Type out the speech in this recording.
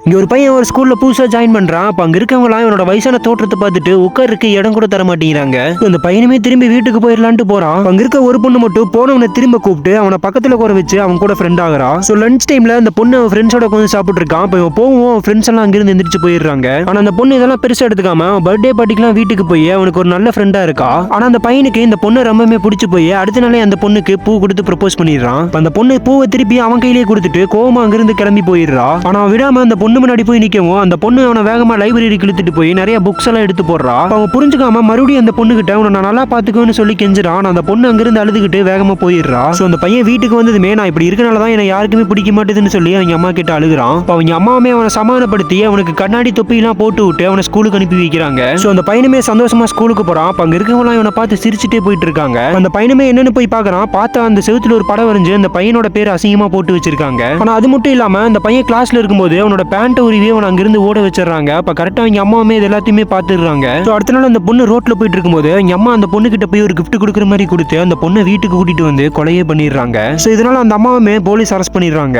இங்க ஒரு பையன் ஒரு ஸ்கூல்ல புதுசா ஜாயின் பண்றான். அப்ப அங்க இருக்கவங்களாம் இவனோட வயசான தோற்றத்தை பார்த்துட்டு உட்காருக்கு இடம் கூட தர மாட்டேங்கிறாங்க. அந்த பையனுமே திரும்பி வீட்டுக்கு போயிடலான்ட்டு போறான். அங்க இருக்க ஒரு பொண்ணு மட்டும் போனவனை திரும்ப கூப்பிட்டு அவனை பக்கத்துல குறை வச்சு அவன் கூட ஃப்ரெண்ட் ஆகுறா. சோ லஞ்ச் டைம்ல அந்த பொண்ணு அவன் ஃப்ரெண்ட்ஸோட கொஞ்சம் சாப்பிட்டு இருக்கான். இப்போ இவன் போவும் அவன் ஃப்ரெண்ட்ஸ் எல்லாம் அங்கிருந்து எந்திரிச்சு போயிடுறாங்க. ஆனா அந்த பொண்ணு இதெல்லாம் பெருசா எடுத்துக்காம பர்த்டே பார்ட்டிக்குலாம் வீட்டுக்கு போய் அவனுக்கு ஒரு நல்ல ஃப்ரெண்டா இருக்கா. ஆனா அந்த பையனுக்கு இந்த பொண்ணு ரொம்பவே பிடிச்சு போய் அடுத்த நாளே அந்த பொண்ணுக்கு பூ கொடுத்து ப்ரப்போஸ் பண்ணிடுறான். அந்த பொண்ணு பூவை திருப்பி அவன் கையிலேயே கொடுத்துட்டு கோவமா அங்கிருந்து கிளம்பி போயிடுறா. ஆனா அவன் விடாம அந்த பொண்ணு முன்னாடி போய் நிக்கவும் அந்த பொண்ணு அவனை வேகமா லைப்ரரிக்கு இழுத்துட்டு போய் நிறைய புக்ஸ் எல்லாம் எடுத்து போடுறா. அவன் புரிஞ்சுக்காம மறுபடியும் அந்த பொண்ணு கிட்ட உன்னை நான் நல்லா பாத்துக்குவேன்னு சொல்லி கெஞ்சுறான். அந்த பொண்ணு அங்கிருந்து அழுதுகிட்டு வேகமா போயிடுறா. சோ அந்த பையன் வீட்டுக்கு வந்ததுமே நான் இப்படி இருக்கனாலதான் எனக்கு யாருக்குமே பிடிக்க மாட்டேதுன்னு சொல்லி அவங்க அம்மா கிட்ட அழுகுறான். அவங்க அம்மாவுமே அவனை சமாதானப்படுத்தி அவனுக்கு கண்ணாடி தொப்பி எல்லாம் போட்டு விட்டு அவனை ஸ்கூலுக்கு அனுப்பி வைக்கிறாங்க. சோ அந்த பையனுமே சந்தோஷமா ஸ்கூலுக்கு போறான். அப்ப அங்க இருக்கவங்க இவனை பார்த்து சிரிச்சுட்டே போயிட்டு இருக்காங்க. அந்த பையனுமே என்னன்னு போய் பாக்குறான். பார்த்தா அந்த செவுத்துல ஒரு படம் வரைஞ்சு அந்த பையனோட பேர் அசிங்கமா போட்டு வச்சிருக்காங்க. ஆனா அது மட்டும் இல்லாம அந்த பையன் கிளாஸ்ல இருக்கும்போது அவனோட பேண்ட் உருவி அவன் அங்கிருந்து ஓட வச்சிடறாங்க. அப்ப கரெக்டா அவங்க அம்மாவுமே இது எல்லாத்தையுமே பாத்துடுறாங்க. சோ அடுத்த நாள் அந்த பொண்ணு ரோட்ல போயிட்டு இருக்கும்போது அவங்க அம்மா அந்த பொண்ணு கிட்ட போய் ஒரு கிஃப்ட் கொடுக்குற மாதிரி கொடுத்து அந்த பொண்ணை வீட்டுக்கு கூட்டிட்டு வந்து கொலையே பண்ணிடுறாங்க. சோ இதனால அந்த அம்மாவுமே போலீஸ் அரெஸ்ட் பண்ணிடுறாங்க.